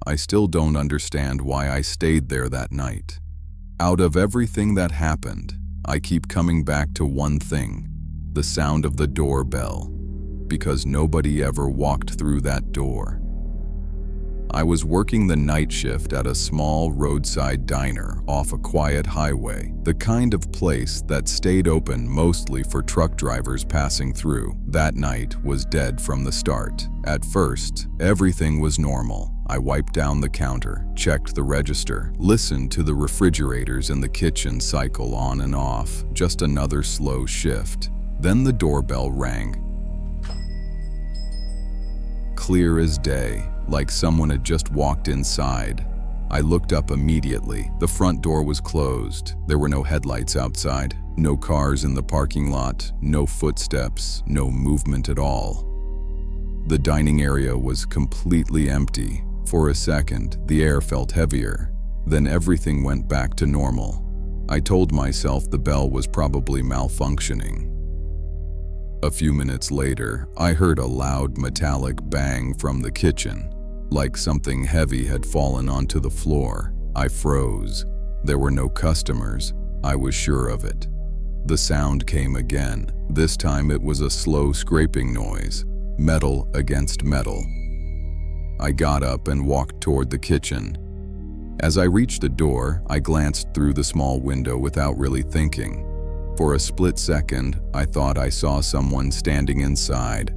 I still don't understand why I stayed there that night. Out of everything that happened, I keep coming back to one thing: the sound of the doorbell, because nobody ever walked through that door. I was working the night shift at a small roadside diner off a quiet highway, the kind of place that stayed open mostly for truck drivers passing through. That night was dead from the start. At first, everything was normal. I wiped down the counter, checked the register, listened to the refrigerators in the kitchen cycle on and off, just another slow shift. Then the doorbell rang. Clear as day, like someone had just walked inside. I looked up immediately. The front door was closed. There were no headlights outside, no cars in the parking lot, no footsteps, no movement at all. The dining area was completely empty. For a second, the air felt heavier. Then everything went back to normal. I told myself the bell was probably malfunctioning. A few minutes later, I heard a loud metallic bang from the kitchen, like something heavy had fallen onto the floor. I froze. There were no customers. I was sure of it. The sound came again. This time it was a slow scraping noise, metal against metal. I got up and walked toward the kitchen. As I reached the door, I glanced through the small window without really thinking. For a split second, I thought I saw someone standing inside.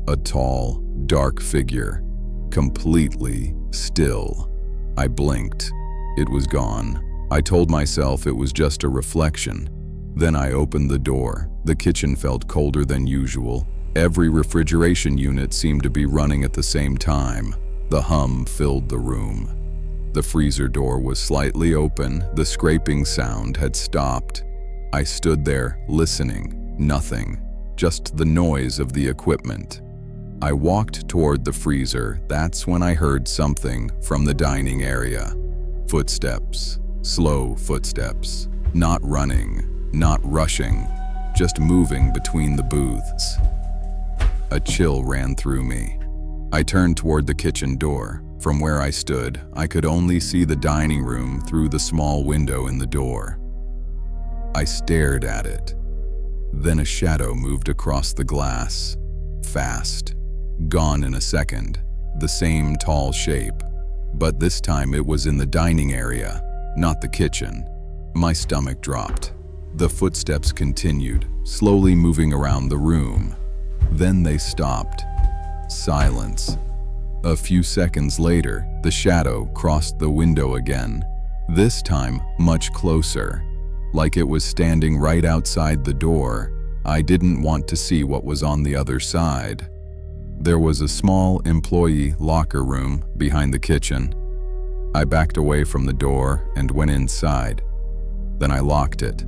A tall, dark figure, completely still. I blinked. It was gone. I told myself it was just a reflection. Then I opened the door. The kitchen felt colder than usual. Every refrigeration unit seemed to be running at the same time. The hum filled the room. The freezer door was slightly open. The scraping sound had stopped. I stood there, listening. Nothing. Just the noise of the equipment. I walked toward the freezer. That's when I heard something from the dining area. Footsteps. Slow footsteps. Not running, not rushing, just moving between the booths. A chill ran through me. I turned toward the kitchen door. From where I stood, I could only see the dining room through the small window in the door. I stared at it. Then a shadow moved across the glass. Fast. Gone in a second. The same tall shape. But this time it was in the dining area, not the kitchen. My stomach dropped. The footsteps continued, slowly moving around the room. Then they stopped. Silence. A few seconds later, the shadow crossed the window again. This time, much closer. Like it was standing right outside the door. I didn't want to see what was on the other side. There was a small employee locker room behind the kitchen. I backed away from the door and went inside. Then I locked it.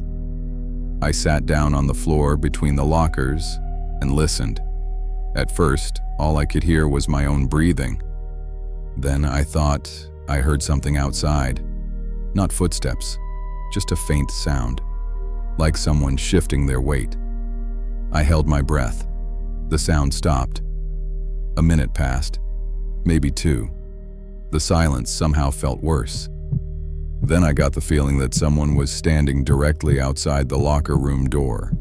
I sat down on the floor between the lockers and listened. At first, all I could hear was my own breathing. Then I thought I heard something outside. Not footsteps, just a faint sound, like someone shifting their weight. I held my breath. The sound stopped. A minute passed, maybe two. The silence somehow felt worse. Then I got the feeling that someone was standing directly outside the locker room door.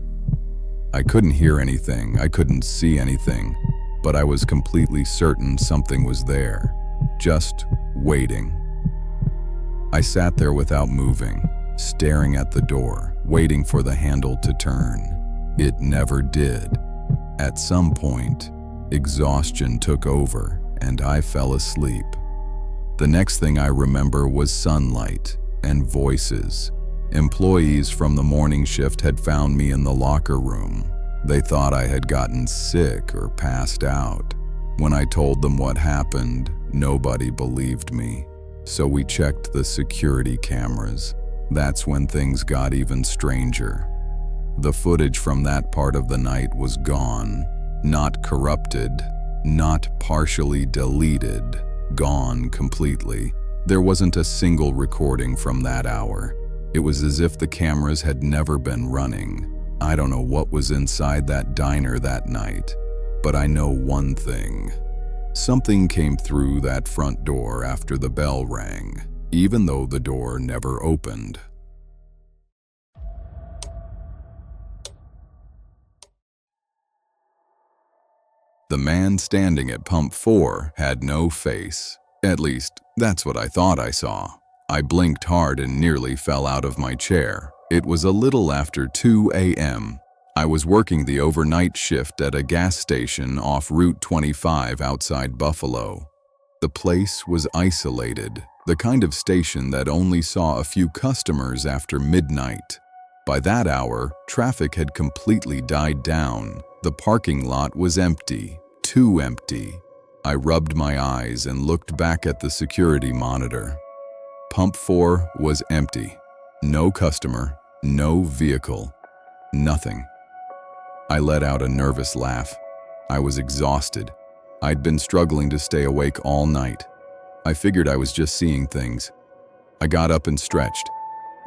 I couldn't hear anything, I couldn't see anything, but I was completely certain something was there, just waiting. I sat there without moving, staring at the door, waiting for the handle to turn. It never did. At some point, exhaustion took over and I fell asleep. The next thing I remember was sunlight and voices. Employees from the morning shift had found me in the locker room. They thought I had gotten sick or passed out. When I told them what happened, nobody believed me. So we checked the security cameras. That's when things got even stranger. The footage from that part of the night was gone. Not corrupted, not partially deleted. Gone completely. There wasn't a single recording from that hour. It was as if the cameras had never been running. I don't know what was inside that diner that night, but I know one thing. Something came through that front door after the bell rang, even though the door never opened. The man standing at pump 4 had no face. At least, that's what I thought I saw. I blinked hard and nearly fell out of my chair. It was a little after 2 a.m. I was working the overnight shift at a gas station off Route 25 outside Buffalo. The place was isolated, the kind of station that only saw a few customers after midnight. By that hour, traffic had completely died down. The parking lot was empty, too empty. I rubbed my eyes and looked back at the security monitor. Pump 4 was empty. No customer, no vehicle, nothing. I let out a nervous laugh. I was exhausted. I'd been struggling to stay awake all night. I figured I was just seeing things. I got up and stretched.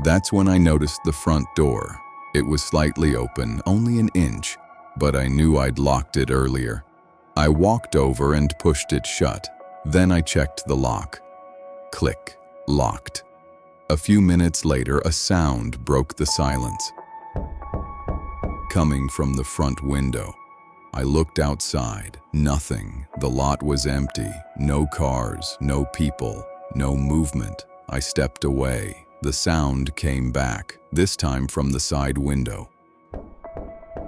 That's when I noticed the front door. It was slightly open, only an inch, but I knew I'd locked it earlier. I walked over and pushed it shut. Then I checked the lock. Click. Locked. A few minutes later, a sound broke the silence. Coming from the front window. I looked outside. Nothing. The lot was empty. No cars, no people, no movement. I stepped away. The sound came back, this time from the side window.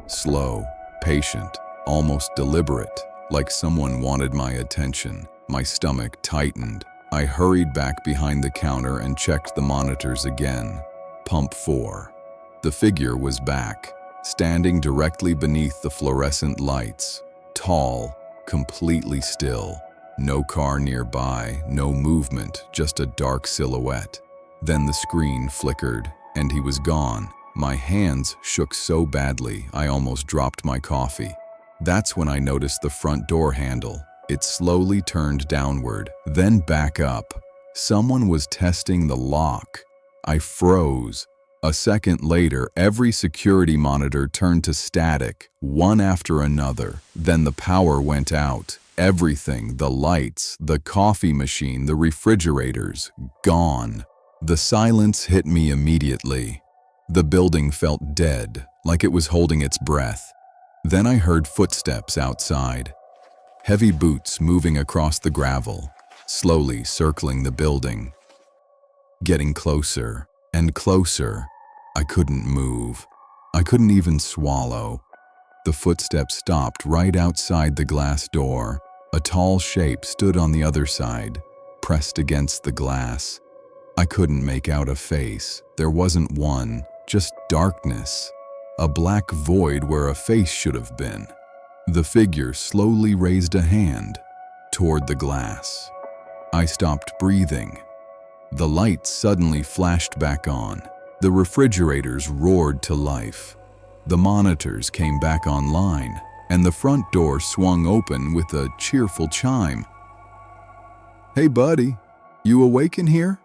Slow, patient, almost deliberate, like someone wanted my attention. My stomach tightened. I hurried back behind the counter and checked the monitors again. Pump 4. The figure was back, standing directly beneath the fluorescent lights. Tall, completely still. No car nearby, no movement, just a dark silhouette. Then the screen flickered, and he was gone. My hands shook so badly, I almost dropped my coffee. That's when I noticed the front door handle. It slowly turned downward, then back up. Someone was testing the lock. I froze. A second later, every security monitor turned to static, one after another. Then the power went out. Everything, the lights, the coffee machine, the refrigerators, gone. The silence hit me immediately. The building felt dead, like it was holding its breath. Then I heard footsteps outside. Heavy boots moving across the gravel, slowly circling the building. Getting closer and closer. I couldn't move. I couldn't even swallow. The footsteps stopped right outside the glass door. A tall shape stood on the other side, pressed against the glass. I couldn't make out a face. There wasn't one, just darkness. A black void where a face should have been. The figure slowly raised a hand toward the glass. I stopped breathing. The lights suddenly flashed back on. The refrigerators roared to life. The monitors came back online, and the front door swung open with a cheerful chime. "Hey buddy, you awake in here?"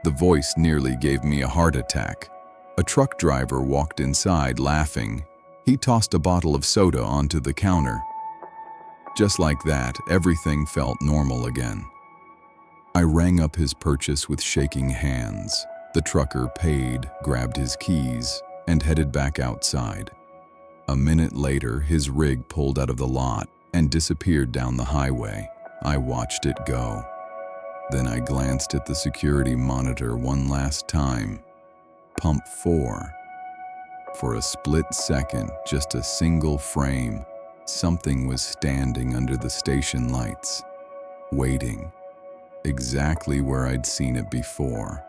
The voice nearly gave me a heart attack. A truck driver walked inside laughing. He tossed a bottle of soda onto the counter. Just like that, everything felt normal again. I rang up his purchase with shaking hands. The trucker paid, grabbed his keys, and headed back outside. A minute later, his rig pulled out of the lot and disappeared down the highway. I watched it go. Then I glanced at the security monitor one last time. Pump 4. For a split second, just a single frame, something was standing under the station lights, waiting, exactly where I'd seen it before.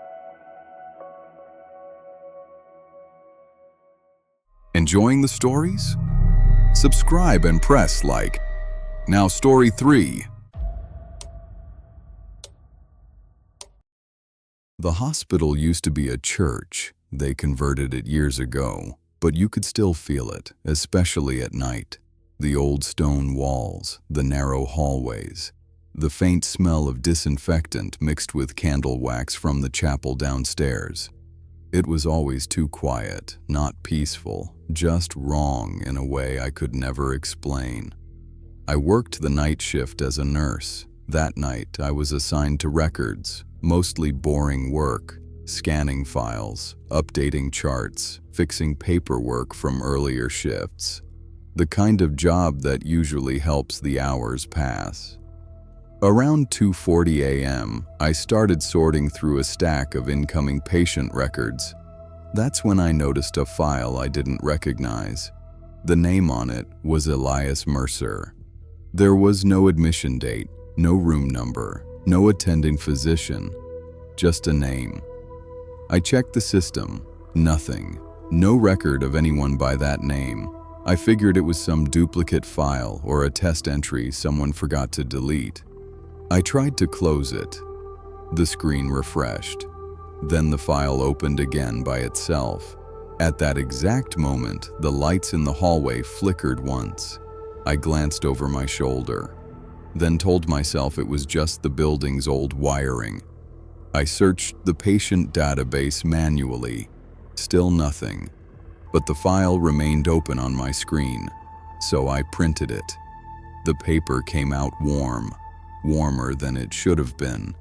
Enjoying the stories? Subscribe and press like. Now story 3. The hospital used to be a church. They converted it years ago, but you could still feel it, especially at night. The old stone walls, the narrow hallways, the faint smell of disinfectant mixed with candle wax from the chapel downstairs. It was always too quiet, not peaceful, just wrong in a way I could never explain. I worked the night shift as a nurse. That night, I was assigned to records, mostly boring work, scanning files, updating charts, fixing paperwork from earlier shifts. The kind of job that usually helps the hours pass. Around 2:40 a.m., I started sorting through a stack of incoming patient records. That's when I noticed a file I didn't recognize. The name on it was Elias Mercer. There was no admission date, no room number, no attending physician, just a name. I checked the system, nothing, no record of anyone by that name. I figured it was some duplicate file or a test entry someone forgot to delete. I tried to close it. The screen refreshed. Then the file opened again by itself. At that exact moment, the lights in the hallway flickered once. I glanced over my shoulder, then told myself it was just the building's old wiring. I searched the patient database manually. Still nothing. But the file remained open on my screen, so I printed it. The paper came out warm, warmer than it should have been.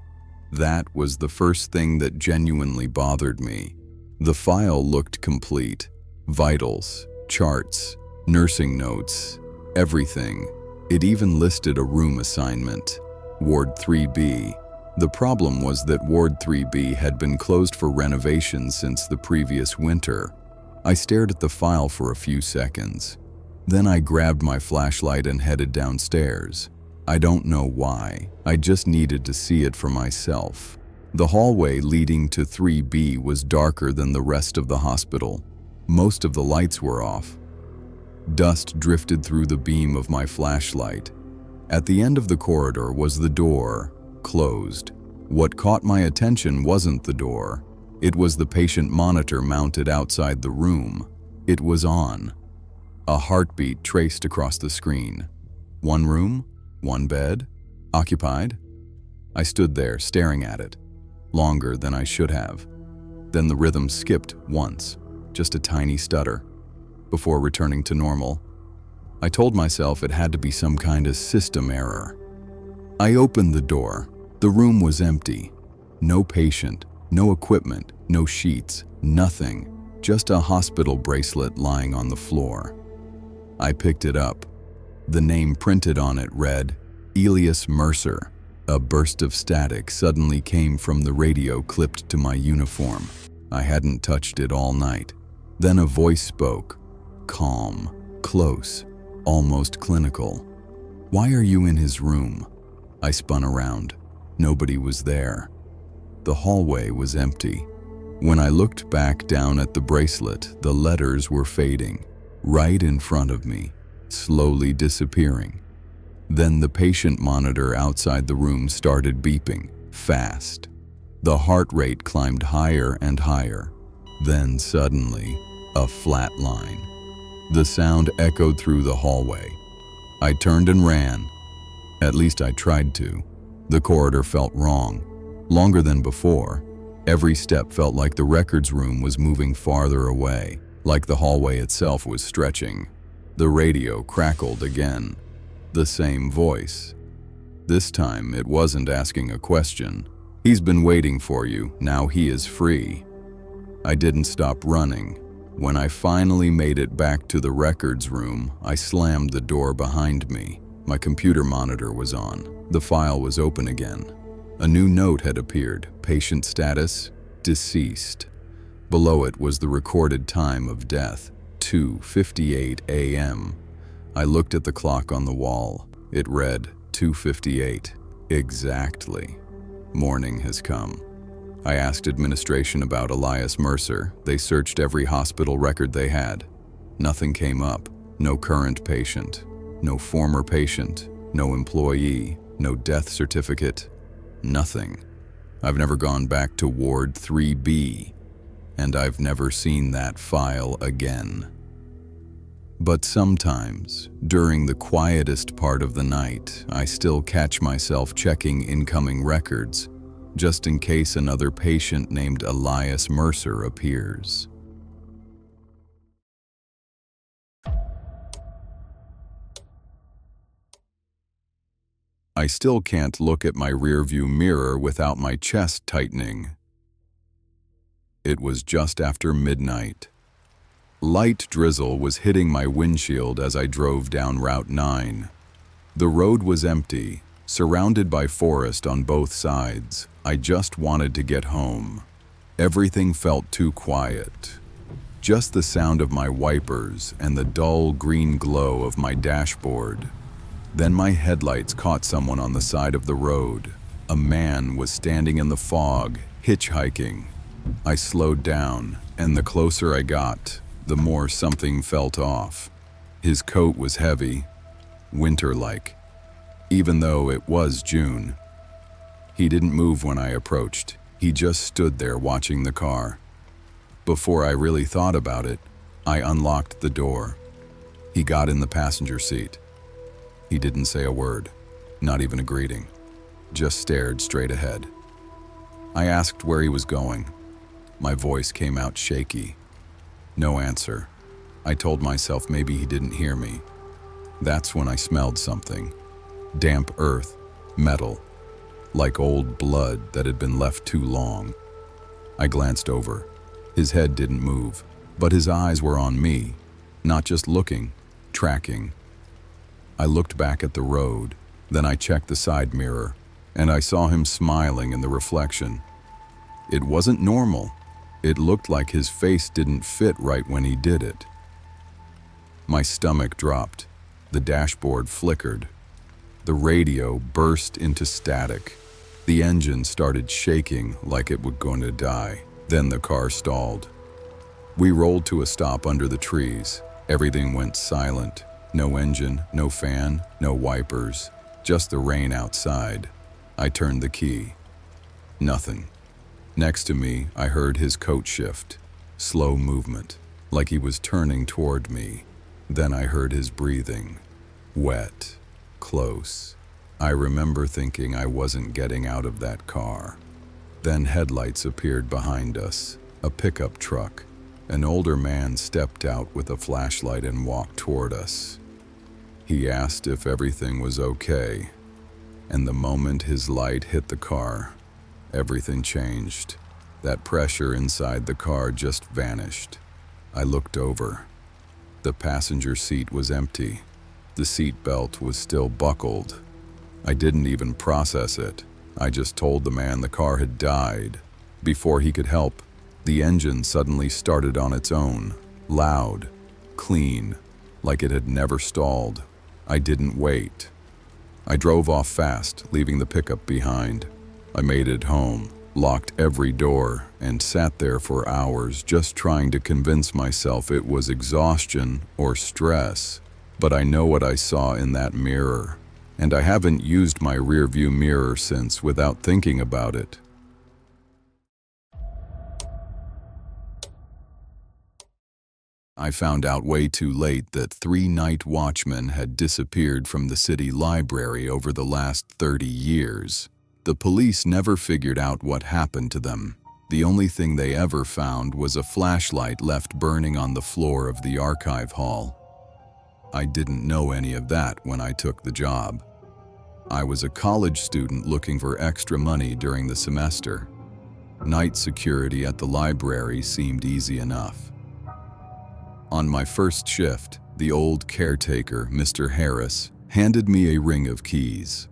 That was the first thing that genuinely bothered me. The file looked complete. Vitals, charts, nursing notes, everything. It even listed a room assignment, Ward 3B. The problem was that Ward 3B had been closed for renovation since the previous winter. I stared at the file for a few seconds. Then I grabbed my flashlight and headed downstairs. I don't know why. I just needed to see it for myself. The hallway leading to 3B was darker than the rest of the hospital. Most of the lights were off. Dust drifted through the beam of my flashlight. At the end of the corridor was the door, closed. What caught my attention wasn't the door. It was the patient monitor mounted outside the room. It was on. A heartbeat traced across the screen. One room, one bed, occupied. I stood there staring at it, longer than I should have. Then the rhythm skipped once, just a tiny stutter, before returning to normal. I told myself it had to be some kind of system error. I opened the door. The room was empty. No patient. No equipment, no sheets, nothing, just a hospital bracelet lying on the floor. I picked it up. The name printed on it read, Elias Mercer. A burst of static suddenly came from the radio clipped to my uniform. I hadn't touched it all night. Then a voice spoke, calm, close, almost clinical. "Why are you in his room?" I spun around. Nobody was there. The hallway was empty. When I looked back down at the bracelet, the letters were fading, right in front of me, slowly disappearing. Then the patient monitor outside the room started beeping, fast. The heart rate climbed higher and higher. Then suddenly, a flat line. The sound echoed through the hallway. I turned and ran. At least I tried to. The corridor felt wrong. Longer than before. Every step felt like the records room was moving farther away, like the hallway itself was stretching. The radio crackled again. The same voice. This time it wasn't asking a question. "He's been waiting for you, now he is free." I didn't stop running. When I finally made it back to the records room, I slammed the door behind me. My computer monitor was on. The file was open again. A new note had appeared, patient status, deceased. Below it was the recorded time of death, 2:58 a.m. I looked at the clock on the wall. It read 2:58, exactly. Morning has come. I asked administration about Elias Mercer. They searched every hospital record they had. Nothing came up. No current patient, no former patient, no employee, no death certificate. Nothing. I've never gone back to Ward 3B, and I've never seen that file again. But sometimes, during the quietest part of the night, I still catch myself checking incoming records. just in case another patient named Elias Mercer appears. I still can't look at my rearview mirror without my chest tightening. It was just after midnight. Light drizzle was hitting my windshield as I drove down Route 9. The road was empty, surrounded by forest on both sides. I just wanted to get home. Everything felt too quiet. Just the sound of my wipers and the dull green glow of my dashboard. Then my headlights caught someone on the side of the road. A man was standing in the fog, hitchhiking. I slowed down, and the closer I got, the more something felt off. His coat was heavy, winter-like, even though it was June. He didn't move when I approached. He just stood there watching the car. Before I really thought about it, I unlocked the door. He got in the passenger seat. He didn't say a word, not even a greeting, just stared straight ahead. I asked where he was going. My voice came out shaky. No answer. I told myself maybe he didn't hear me. That's when I smelled something. Damp earth, metal, like old blood that had been left too long. I glanced over. His head didn't move, but his eyes were on me, not just looking, tracking. I looked back at the road, then I checked the side mirror, and I saw him smiling in the reflection. It wasn't normal. It looked like his face didn't fit right when he did it. My stomach dropped. The dashboard flickered. The radio burst into static. The engine started shaking like it was going to die. Then the car stalled. We rolled to a stop under the trees. Everything went silent. No engine, no fan, no wipers, just the rain outside. I turned the key. Nothing. Next to me, I heard his coat shift. Slow movement, like he was turning toward me. Then I heard his breathing. Wet. Close. I remember thinking I wasn't getting out of that car. Then headlights appeared behind us. A pickup truck. An older man stepped out with a flashlight and walked toward us. He asked if everything was okay, and the moment his light hit the car, everything changed. That pressure inside the car just vanished. I looked over. The passenger seat was empty. The seat belt was still buckled. I didn't even process it. I just told the man the car had died. Before he could help, the engine suddenly started on its own, loud, clean, like it had never stalled. I didn't wait. I drove off fast, leaving the pickup behind. I made it home, locked every door, and sat there for hours just trying to convince myself it was exhaustion or stress. But I know what I saw in that mirror, and I haven't used my rearview mirror since without thinking about it. I found out way too late that 3 night watchmen had disappeared from the city library over the last 30 years. The police never figured out what happened to them. The only thing they ever found was a flashlight left burning on the floor of the archive hall. I didn't know any of that when I took the job. I was a college student looking for extra money during the semester. Night security at the library seemed easy enough. On my first shift, the old caretaker, Mr. Harris, handed me a ring of keys.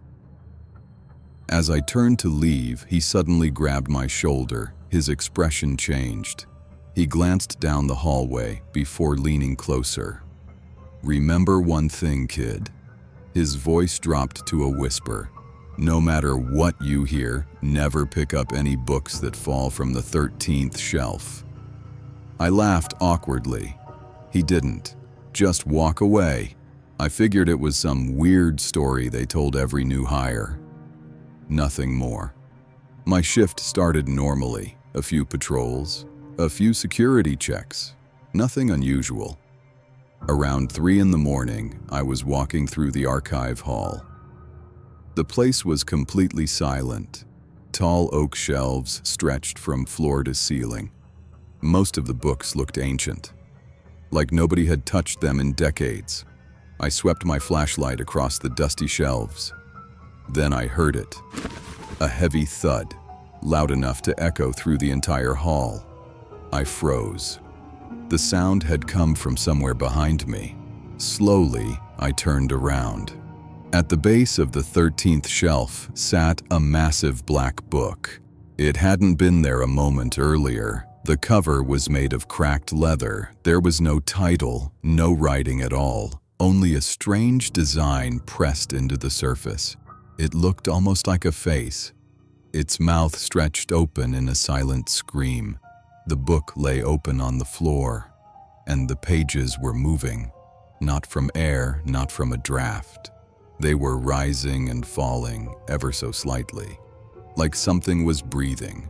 As I turned to leave, he suddenly grabbed my shoulder. His expression changed. He glanced down the hallway before leaning closer. "Remember one thing, kid." His voice dropped to a whisper. "No matter what you hear, never pick up any books that fall from the 13th shelf." I laughed awkwardly. He didn't. Just walk away. I figured it was some weird story they told every new hire. Nothing more. My shift started normally. A few patrols, a few security checks. Nothing unusual. Around 3 in the morning, I was walking through the archive hall. The place was completely silent. Tall oak shelves stretched from floor to ceiling. Most of the books looked ancient, like nobody had touched them in decades. I swept my flashlight across the dusty shelves. Then I heard it. A heavy thud, loud enough to echo through the entire hall. I froze. The sound had come from somewhere behind me. Slowly, I turned around. At the base of the 13th shelf sat a massive black book. It hadn't been there a moment earlier. The cover was made of cracked leather. There was no title, no writing at all, only a strange design pressed into the surface. It looked almost like a face. Its mouth stretched open in a silent scream. The book lay open on the floor, and the pages were moving. Not from air, not from a draft. They were rising and falling ever so slightly, like something was breathing.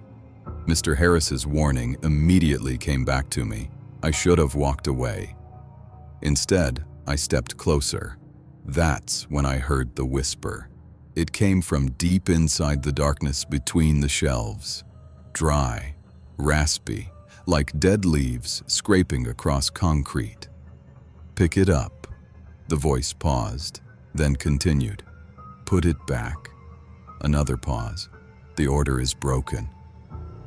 Mr. Harris's warning immediately came back to me. I should have walked away. Instead, I stepped closer. That's when I heard the whisper. It came from deep inside the darkness between the shelves. Dry, raspy, like dead leaves scraping across concrete. "Pick it up." The voice paused, then continued. "Put it back." Another pause. "The order is broken."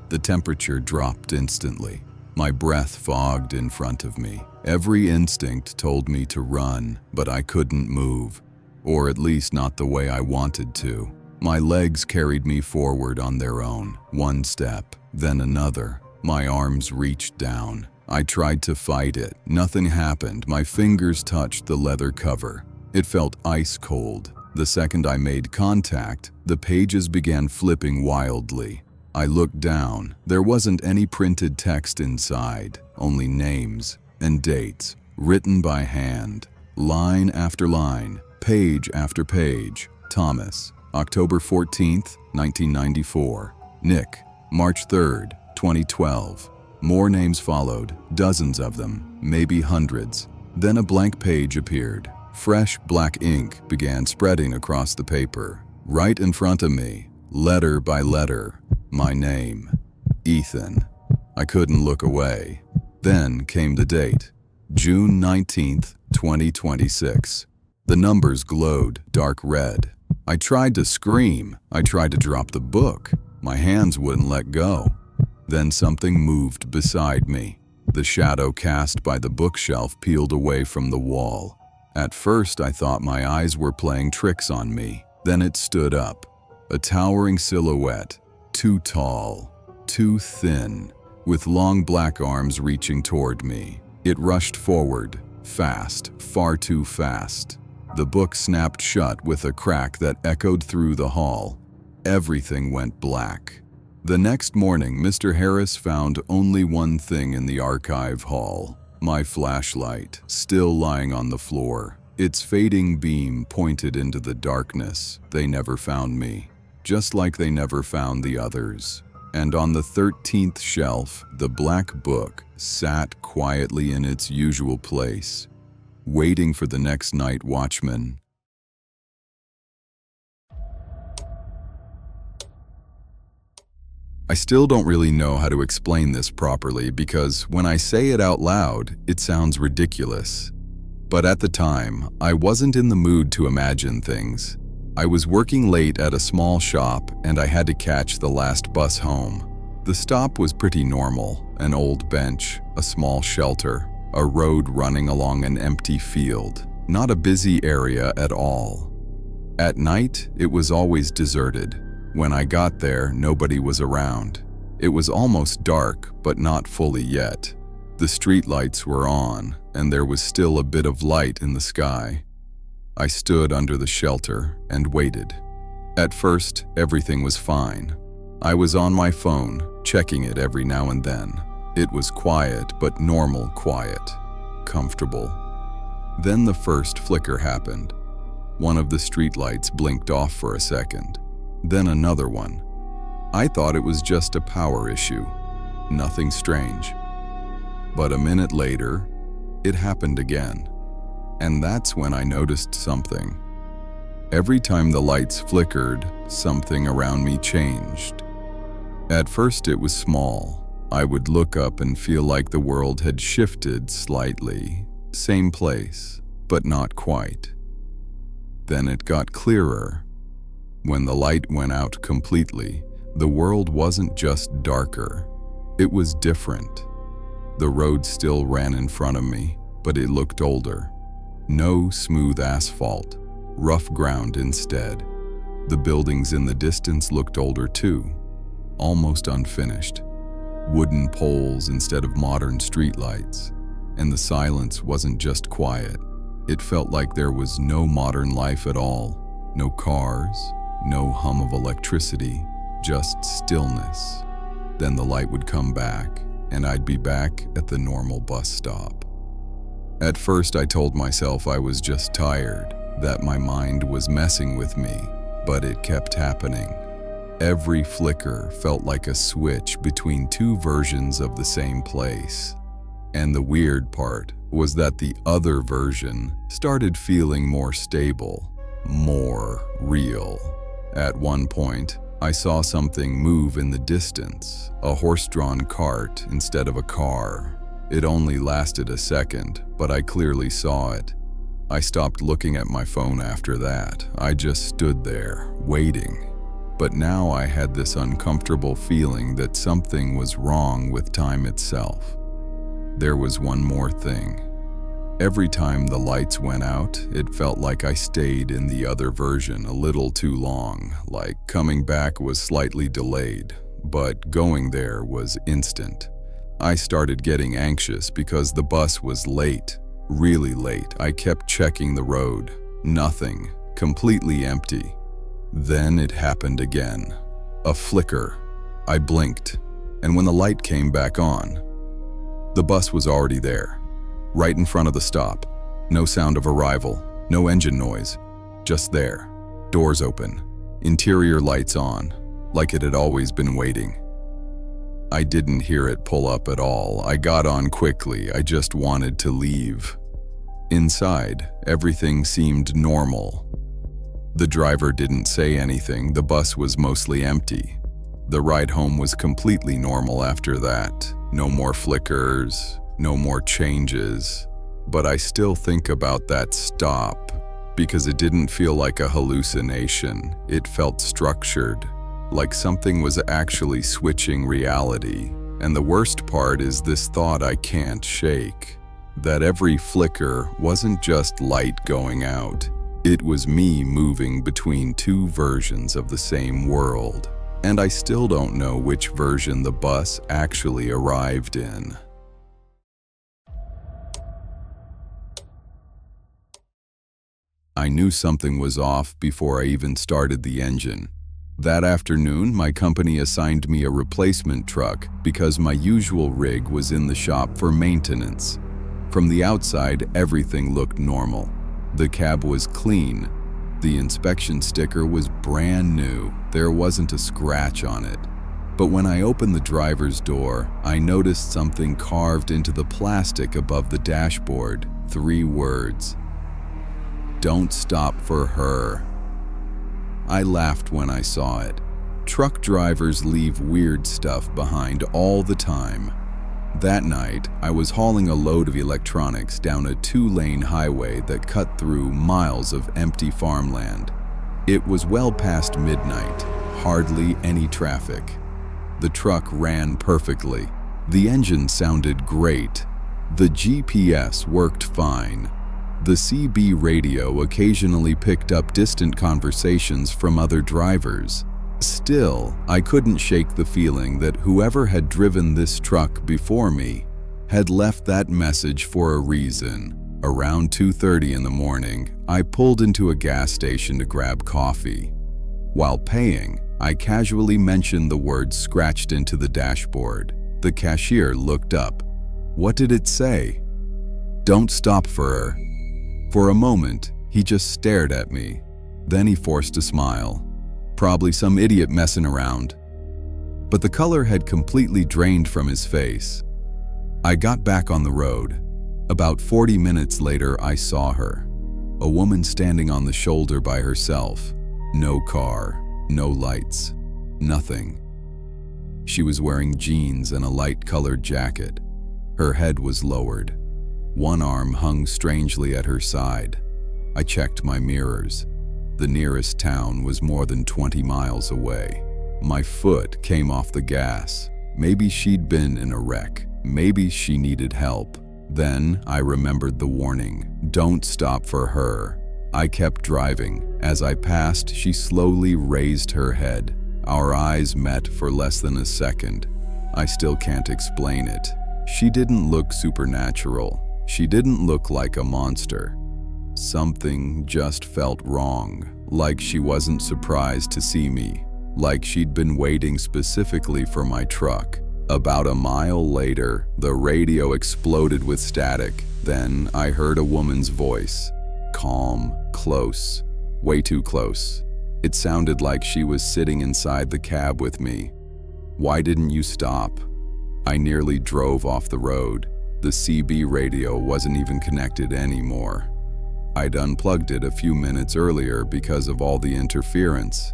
The temperature dropped instantly. My breath fogged in front of me. Every instinct told me to run, but I couldn't move, or at least not the way I wanted to. My legs carried me forward on their own, one step, then another. My arms reached down. I tried to fight it. Nothing happened. My fingers touched the leather cover. It felt ice cold. The second I made contact, the pages began flipping wildly. I looked down. There wasn't any printed text inside, only names and dates, written by hand, line after line, page after page. Thomas, October 14th, 1994. Nick, March 3rd, 2012. More names followed, dozens of them, maybe hundreds. Then a blank page appeared. Fresh black ink began spreading across the paper. Right in front of me, letter by letter, my name, Ethan. I couldn't look away. Then came the date, June 19th, 2026. The numbers glowed dark red. I tried to scream. I tried to drop the book. My hands wouldn't let go. Then something moved beside me. The shadow cast by the bookshelf peeled away from the wall. At first, I thought my eyes were playing tricks on me. Then it stood up, a towering silhouette, too tall, too thin, with long black arms reaching toward me. It rushed forward, fast, far too fast. The book snapped shut with a crack that echoed through the hall. Everything went black. The next morning, Mr. Harris found only one thing in the archive hall. My flashlight, still lying on the floor. Its fading beam pointed into the darkness. They never found me, just like they never found the others. And on the 13th shelf, the black book sat quietly in its usual place, waiting for the next night watchman. I still don't really know how to explain this properly because when I say it out loud, it sounds ridiculous. But at the time, I wasn't in the mood to imagine things. I was working late at a small shop and I had to catch the last bus home. The stop was pretty normal, an old bench, a small shelter, a road running along an empty field, not a busy area at all. At night, it was always deserted. When I got there, nobody was around. It was almost dark, but not fully yet. The streetlights were on, and there was still a bit of light in the sky. I stood under the shelter and waited. At first, everything was fine. I was on my phone, checking it every now and then. It was quiet, but normal quiet. Comfortable. Then the first flicker happened. One of the streetlights blinked off for a second. Then another one. I thought it was just a power issue. Nothing strange. But a minute later, it happened again. And that's when I noticed something. Every time the lights flickered, something around me changed. At first it was small. I would look up and feel like the world had shifted slightly. Same place, but not quite. Then it got clearer. When the light went out completely, the world wasn't just darker. It was different. The road still ran in front of me, but it looked older. No smooth asphalt, rough ground instead. The buildings in the distance looked older too, almost unfinished. Wooden poles instead of modern streetlights. And the silence wasn't just quiet. It felt like there was no modern life at all. No cars, no hum of electricity, just stillness. Then the light would come back, and I'd be back at the normal bus stop. At first I told myself I was just tired, that my mind was messing with me, but it kept happening. Every flicker felt like a switch between two versions of the same place. And the weird part was that the other version started feeling more stable, more real. At one point, I saw something move in the distance, a horse-drawn cart instead of a car. It only lasted a second, but I clearly saw it. I stopped looking at my phone after that. I just stood there, waiting. But now I had this uncomfortable feeling that something was wrong with time itself. There was one more thing. Every time the lights went out, it felt like I stayed in the other version a little too long, like coming back was slightly delayed, but going there was instant. I started getting anxious because the bus was late, really late. I kept checking the road. Nothing, completely empty. Then it happened again. A flicker. I blinked, and when the light came back on, the bus was already there. Right in front of the stop. No sound of arrival, no engine noise, just there. Doors open, interior lights on, like it had always been waiting. I didn't hear it pull up at all. I got on quickly. I just wanted to leave. Inside, everything seemed normal. The driver didn't say anything. The bus was mostly empty. The ride home was completely normal after that. No more flickers. No more changes, but I still think about that stop because it didn't feel like a hallucination. It felt structured, like something was actually switching reality. And the worst part is this thought I can't shake, that every flicker wasn't just light going out. It was me moving between two versions of the same world. And I still don't know which version the bus actually arrived in. I knew something was off before I even started the engine. That afternoon, my company assigned me a replacement truck because my usual rig was in the shop for maintenance. From the outside, everything looked normal. The cab was clean. The inspection sticker was brand new. There wasn't a scratch on it. But when I opened the driver's door, I noticed something carved into the plastic above the dashboard. 3 words. Don't stop for her. I laughed when I saw it. Truck drivers leave weird stuff behind all the time. That night, I was hauling a load of electronics down a 2-lane highway that cut through miles of empty farmland. It was well past midnight, hardly any traffic. The truck ran perfectly. The engine sounded great. The GPS worked fine. The CB radio occasionally picked up distant conversations from other drivers. Still, I couldn't shake the feeling that whoever had driven this truck before me had left that message for a reason. Around 2:30 in the morning, I pulled into a gas station to grab coffee. While paying, I casually mentioned the words scratched into the dashboard. The cashier looked up. What did it say? Don't stop for her. For a moment, he just stared at me. Then he forced a smile. Probably some idiot messing around. But the color had completely drained from his face. I got back on the road. About 40 minutes later, I saw her. A woman standing on the shoulder by herself. No car, no lights, nothing. She was wearing jeans and a light-colored jacket. Her head was lowered. One arm hung strangely at her side. I checked my mirrors. The nearest town was more than 20 miles away. My foot came off the gas. Maybe she'd been in a wreck. Maybe she needed help. Then I remembered the warning, "Don't stop for her." I kept driving. As I passed, she slowly raised her head. Our eyes met for less than a second. I still can't explain it. She didn't look supernatural. She didn't look like a monster. Something just felt wrong, like she wasn't surprised to see me, like she'd been waiting specifically for my truck. About a mile later, the radio exploded with static. Then I heard a woman's voice. Calm, close, way too close. It sounded like she was sitting inside the cab with me. "Why didn't you stop?" I nearly drove off the road. The CB radio wasn't even connected anymore. I'd unplugged it a few minutes earlier because of all the interference.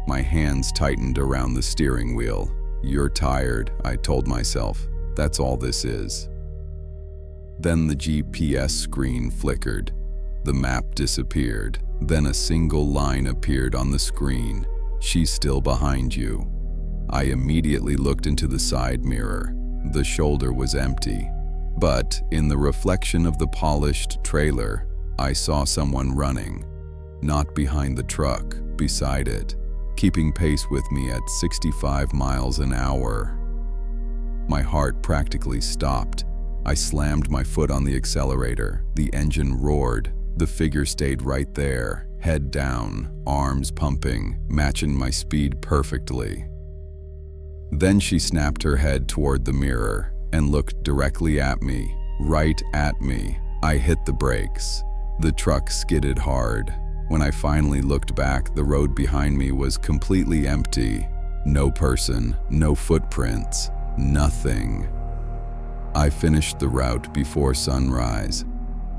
My hands tightened around the steering wheel. "You're tired," I told myself. "That's all this is." Then the GPS screen flickered. The map disappeared. Then a single line appeared on the screen. "She's still behind you." I immediately looked into the side mirror. The shoulder was empty. But in the reflection of the polished trailer, I saw someone running. Not behind the truck, beside it, keeping pace with me at 65 miles an hour. My heart practically stopped. I slammed my foot on the accelerator. The engine roared. The figure stayed right there, head down, arms pumping, matching my speed perfectly. Then she snapped her head toward the mirror and looked directly at me, right at me. I hit the brakes. The truck skidded hard. When I finally looked back, the road behind me was completely empty. No person, no footprints, nothing. I finished the route before sunrise.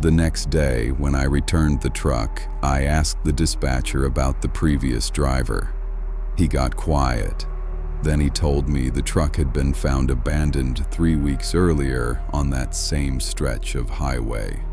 The next day, when I returned the truck, I asked the dispatcher about the previous driver. He got quiet. Then he told me the truck had been found abandoned 3 weeks earlier on that same stretch of highway.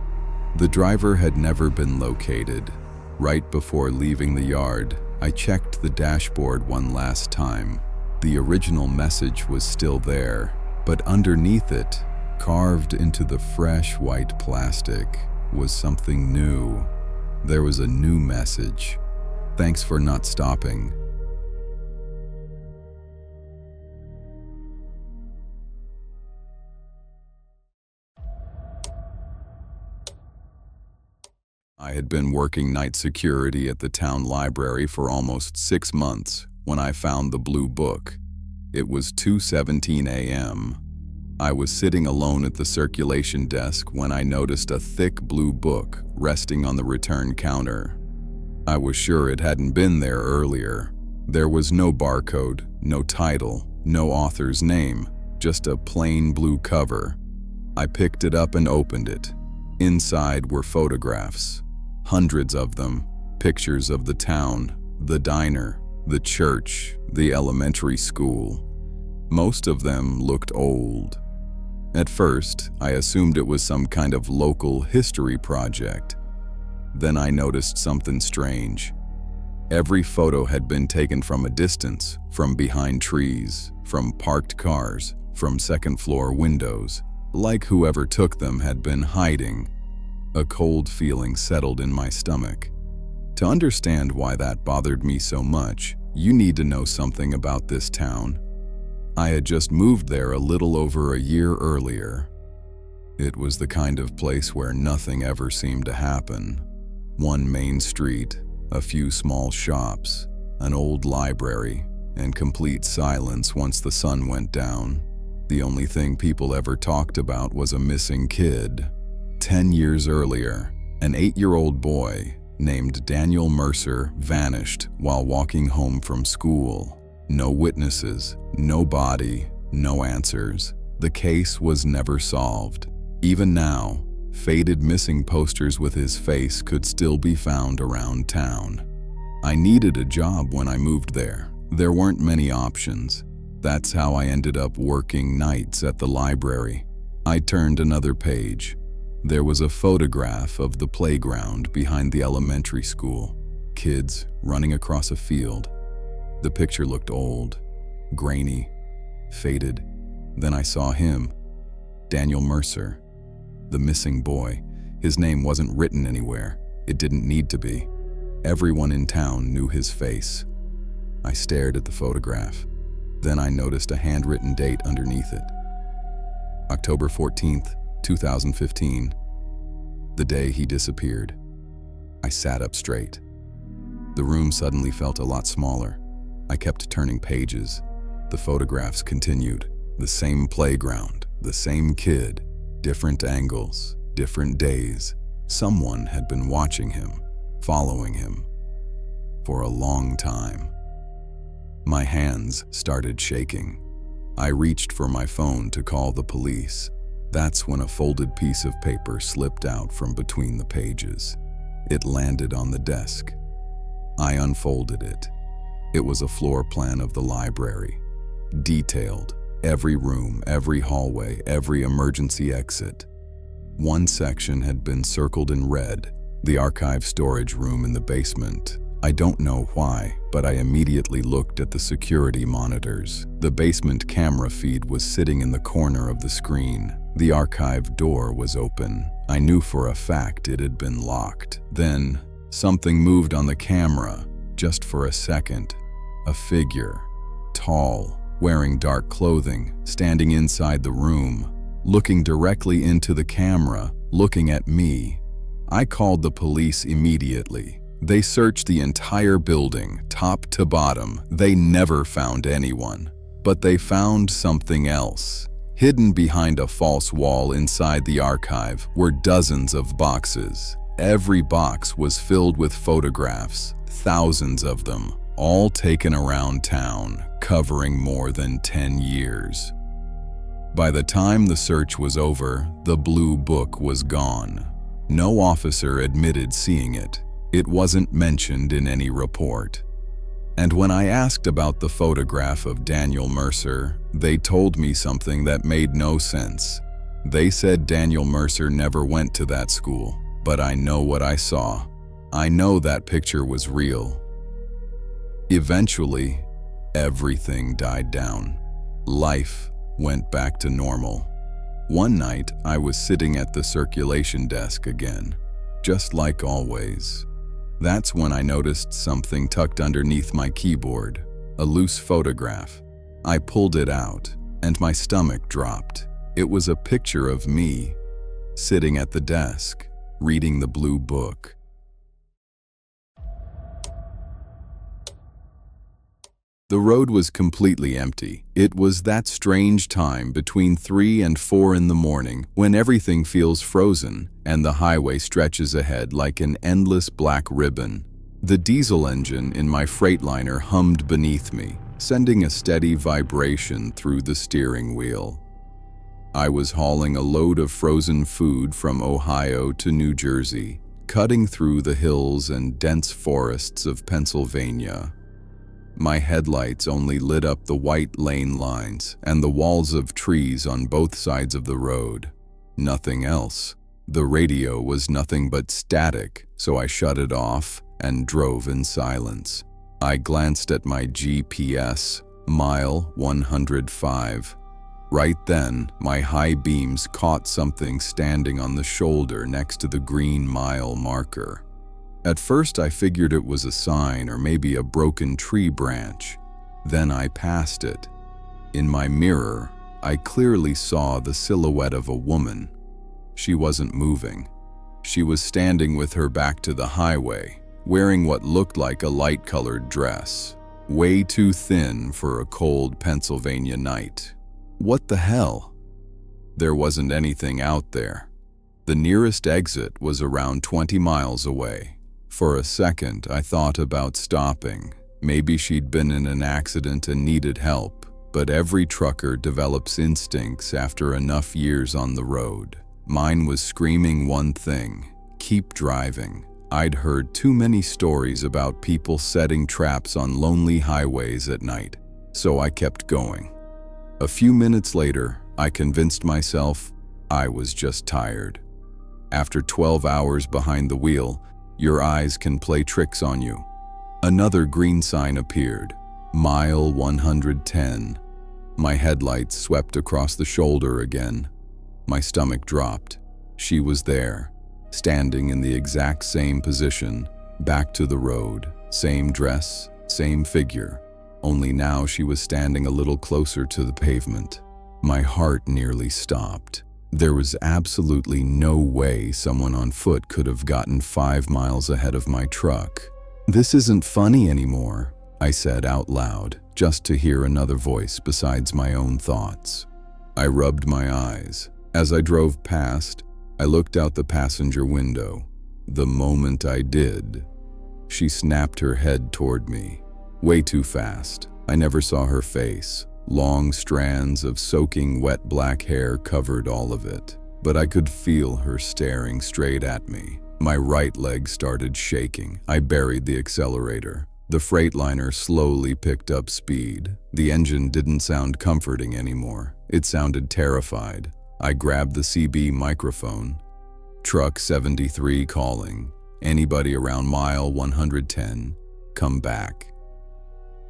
The driver had never been located. Right before leaving the yard, I checked the dashboard one last time. The original message was still there, but underneath it, carved into the fresh white plastic, was something new. There was a new message. "Thanks for not stopping." I had been working night security at the town library for almost 6 months when I found the blue book. It was 2:17 a.m. I was sitting alone at the circulation desk when I noticed a thick blue book resting on the return counter. I was sure it hadn't been there earlier. There was no barcode, no title, no author's name, just a plain blue cover. I picked it up and opened it. Inside were photographs, hundreds of them, pictures of the town, the diner, the church, the elementary school. Most of them looked old. At first, I assumed it was some kind of local history project. Then I noticed something strange. Every photo had been taken from a distance, from behind trees, from parked cars, from second-floor windows, like whoever took them had been hiding. A cold feeling settled in my stomach. To understand why that bothered me so much, you need to know something about this town. I had just moved there a little over a year earlier. It was the kind of place where nothing ever seemed to happen. One main street, a few small shops, an old library, and complete silence once the sun went down. The only thing people ever talked about was a missing kid. 10 years earlier, an 8-year-old boy named Daniel Mercer vanished while walking home from school. No witnesses, no body, no answers. The case was never solved. Even now, faded missing posters with his face could still be found around town. I needed a job when I moved there. There weren't many options. That's how I ended up working nights at the library. I turned another page. There was a photograph of the playground behind the elementary school. Kids running across a field. The picture looked old, grainy, faded. Then I saw him, Daniel Mercer, the missing boy. His name wasn't written anywhere. It didn't need to be. Everyone in town knew his face. I stared at the photograph. Then I noticed a handwritten date underneath it. October 14th, 2015. The day he disappeared. I sat up straight. The room suddenly felt a lot smaller. I kept turning pages. The photographs continued. The same playground, the same kid, different angles, different days. Someone had been watching him, following him, for a long time. My hands started shaking. I reached for my phone to call the police. That's when a folded piece of paper slipped out from between the pages. It landed on the desk. I unfolded it. It was a floor plan of the library, detailed. Every room, every hallway, every emergency exit. One section had been circled in red, the archive storage room in the basement. I don't know why, but I immediately looked at the security monitors. The basement camera feed was sitting in the corner of the screen. The archive door was open. I knew for a fact it had been locked. Then, something moved on the camera, just for a second. A figure, tall, wearing dark clothing, standing inside the room, looking directly into the camera, looking at me. I called the police immediately. They searched the entire building, top to bottom. They never found anyone. But they found something else. Hidden behind a false wall inside the archive were dozens of boxes. Every box was filled with photographs, thousands of them, all taken around town, covering more than 10 years. By the time the search was over, the blue book was gone. No officer admitted seeing it. It wasn't mentioned in any report. And when I asked about the photograph of Daniel Mercer, they told me something that made no sense. They said Daniel Mercer never went to that school, but I know what I saw. I know that picture was real. Eventually, everything died down. Life went back to normal. One night, I was sitting at the circulation desk again, just like always. That's when I noticed something tucked underneath my keyboard, a loose photograph. I pulled it out, and my stomach dropped. It was a picture of me, sitting at the desk, reading the blue book. The road was completely empty. It was that strange time between 3 and 4 in the morning when everything feels frozen and the highway stretches ahead like an endless black ribbon. The diesel engine in my Freightliner hummed beneath me, sending a steady vibration through the steering wheel. I was hauling a load of frozen food from Ohio to New Jersey, cutting through the hills and dense forests of Pennsylvania. My headlights only lit up the white lane lines and the walls of trees on both sides of the road. Nothing else. The radio was nothing but static, so I shut it off and drove in silence. I glanced at my GPS, mile 105. Right then, my high beams caught something standing on the shoulder next to the green mile marker. At first I figured it was a sign or maybe a broken tree branch. Then I passed it. In my mirror, I clearly saw the silhouette of a woman. She wasn't moving. She was standing with her back to the highway, wearing what looked like a light-colored dress, way too thin for a cold Pennsylvania night. What the hell? There wasn't anything out there. The nearest exit was around 20 miles away. For a second, I thought about stopping. Maybe she'd been in an accident and needed help, but every trucker develops instincts after enough years on the road. Mine was screaming one thing: keep driving. I'd heard too many stories about people setting traps on lonely highways at night. So I kept going. A few minutes later, I convinced myself I was just tired. After 12 hours behind the wheel, your eyes can play tricks on you. Another green sign appeared, mile 110. My headlights swept across the shoulder again. My stomach dropped. She was there, standing in the exact same position, back to the road, same dress, same figure. Only now she was standing a little closer to the pavement. My heart nearly stopped. There was absolutely no way someone on foot could have gotten 5 miles ahead of my truck. "This isn't funny anymore," I said out loud, just to hear another voice besides my own thoughts. I rubbed my eyes. As I drove past, I looked out the passenger window. The moment I did, she snapped her head toward me. Way too fast. I never saw her face. Long strands of soaking wet black hair covered all of it, but I could feel her staring straight at me. My right leg started shaking. I buried the accelerator. The Freightliner slowly picked up speed. The engine didn't sound comforting anymore. It sounded terrified. I grabbed the CB microphone. "Truck 73 calling. Anybody around mile 110, come back."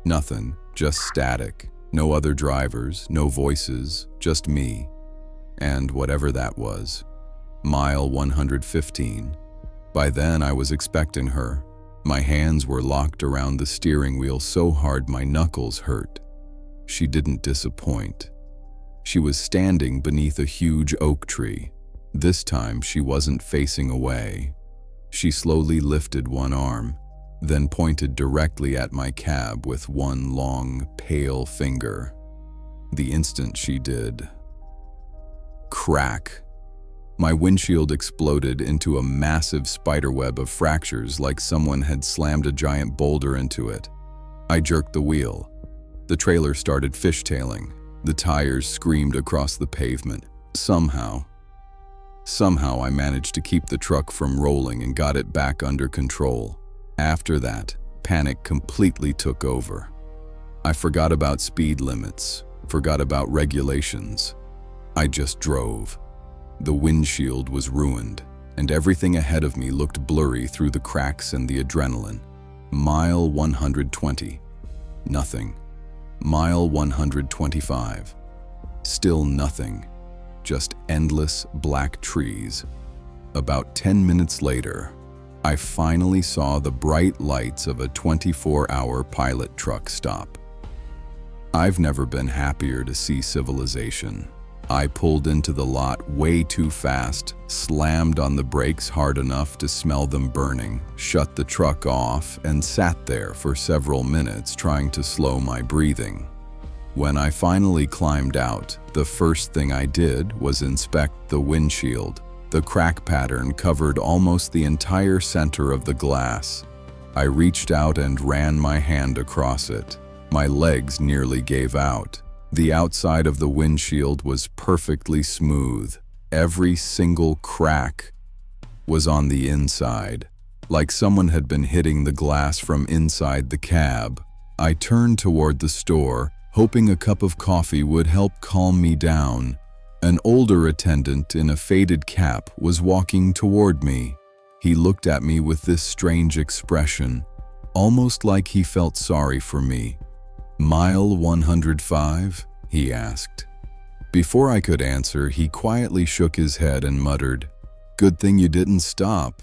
Nothing, just static. No other drivers, no voices, just me. And whatever that was. Mile 115. By then I was expecting her. My hands were locked around the steering wheel so hard my knuckles hurt. She didn't disappoint. She was standing beneath a huge oak tree. This time she wasn't facing away. She slowly lifted one arm, then pointed directly at my cab with one long, pale finger. The instant she did, crack! My windshield exploded into a massive spiderweb of fractures like someone had slammed a giant boulder into it. I jerked the wheel. The trailer started fishtailing. The tires screamed across the pavement. Somehow I managed to keep the truck from rolling and got it back under control. After that, panic completely took over. I forgot about speed limits, forgot about regulations. I just drove. The windshield was ruined, and everything ahead of me looked blurry through the cracks and the adrenaline. Mile 120. Nothing. Mile 125. Still nothing. Just endless black trees. About 10 minutes later, I finally saw the bright lights of a 24-hour pilot truck stop. I've never been happier to see civilization. I pulled into the lot way too fast, slammed on the brakes hard enough to smell them burning, shut the truck off, and sat there for several minutes trying to slow my breathing. When I finally climbed out, the first thing I did was inspect the windshield. The crack pattern covered almost the entire center of the glass. I reached out and ran my hand across it. My legs nearly gave out. The outside of the windshield was perfectly smooth. Every single crack was on the inside, like someone had been hitting the glass from inside the cab. I turned toward the store, hoping a cup of coffee would help calm me down. An older attendant in a faded cap was walking toward me. He looked at me with this strange expression, almost like he felt sorry for me. "Mile 105?" he asked. Before I could answer, he quietly shook his head and muttered, "Good thing you didn't stop."